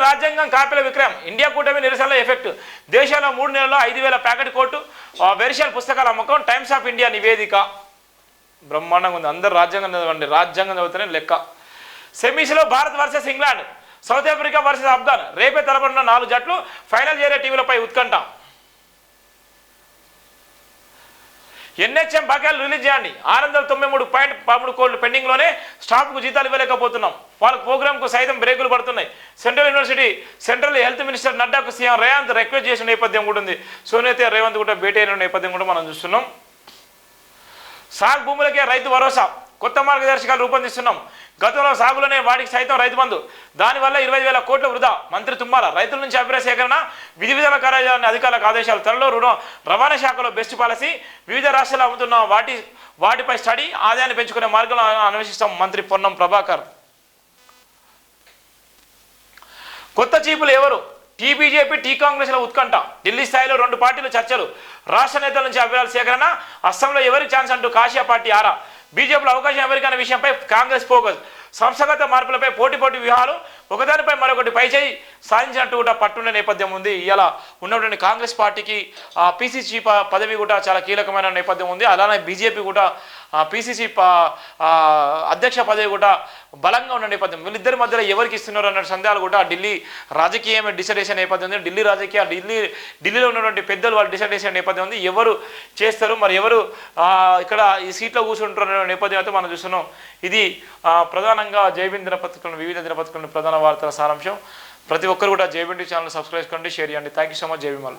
రాజ్యాంగం కాపీల విక్రయం ఇండియా కూటమి నిరసనలో ఎఫెక్ట్ దేశంలో 3 నెలల్లో 5,000 ప్యాకెట్ కోటు వెరిషల్ పుస్తకాల అమ్మకం టైమ్స్ ఆఫ్ ఇండియా నివేదిక బ్రహ్మాండంగా ఉంది అందరు రాజ్యాంగం చదవండి రాజ్యాంగం చదివితేనే లెక్క సెమీస్లో Bharat versus England South Africa versus Afghan రేపే తలపడిన 4 జట్లు ఫైనల్ చేరే టీవీలపై ఉత్కంఠ ఎన్హెచ్ఎం బకాయిలు రిలీజ్ చేయండి 693.13 కోట్లు పెండింగ్లోనే స్టాఫ్కు జీతాలు ఇవ్వలేకపోతున్నాం వాళ్ళ ప్రోగ్రాంకు సైతం బ్రేకులు పడుతున్నాయి సెంట్రల్ హెల్త్ మినిస్టర్ నడ్డాకు సీఎం రేవంత్ రిక్వెస్ట్ చేసిన నేపథ్యం కూడా ఉంది సోనియా రేవంత్ కూడా భేటీ అయిన నేపథ్యం కూడా మనం చూస్తున్నాం సాగు భూములకే రైతు భరోసా కొత్త మార్గదర్శకాలు రూపొందిస్తున్నాం గతంలో సాగులోనే వాడికి సైతం రైతు బంధు దానివల్ల 20,000 కోట్ల వృధా మంత్రి తుమ్మల రైతుల నుంచి అభిప్రాయ సేకరణ విధి విధాన కార్యాలయాన్ని అధికారులకు ఆదేశాలు త్వరలో రవాణా శాఖలో బెస్ట్ పాలసీ వివిధ రాష్ట్రాలు అమ్ముతున్న వాటిపై స్టడీ ఆదాయాన్ని పెంచుకునే మార్గాలను అన్వేషిస్తాం మంత్రి పొన్నం ప్రభాకర్ కొత్త చీపులు ఎవరు టీబీజేపీ టీ కాంగ్రెస్ల ఉత్కంఠ ఢిల్లీ స్థాయిలో 2 పార్టీలు చర్చలు రాష్ట్ర నేతల నుంచి అభిప్రాయాల సేకరణ అస్సాంలో ఎవరికి ఛాన్స్ అంటూ కాషియా పార్టీ ఆరా బీజేపీలో అవకాశం ఎవరికైన విషయంపై కాంగ్రెస్ ఫోకస్ సంస్థాగత మార్పులపై పోటీ వ్యూహాలు ఒకదానిపై మరొకటి పైచేయి సాధించినట్టు కూడా పట్టున్న నేపథ్యం ఉంది ఇలా ఉన్నటువంటి కాంగ్రెస్ పార్టీకి పీసీసీ పదవి కూడా చాలా కీలకమైన నేపథ్యం ఉంది అలానే బీజేపీ కూడా పీసీసీ అధ్యక్ష పదవి కూడా బలంగా ఉన్న నేపథ్యం వీళ్ళిద్దరి మధ్యలో ఎవరికి ఇస్తున్నారు అన్న సందేహాలు కూడా ఢిల్లీ రాజకీయమే డిసైడ్ చేసే నేపథ్యం ఉంది ఢిల్లీలో ఉన్నటువంటి పెద్దలు వాళ్ళు డిసైడ్ చేసే నేపథ్యం ఉంది ఎవరు చేస్తారు మరి ఎవరు ఇక్కడ ఈ సీట్లో కూర్చుంటున్న నేపథ్యం అయితే మనం చూస్తున్నాం ఇది ప్రధానంగా జైబీన్ దినపత్రికలను వివిధ దినపత్రికలను ప్రధాన వార్తల సారాంశం ప్రతి ఒక్కరు కూడా జైబీన్ ఛానల్ సబ్స్క్రైబ్ చేసుకోండి షేర్ చేయండి థ్యాంక్ యూ సో మచ్ జైబీమల్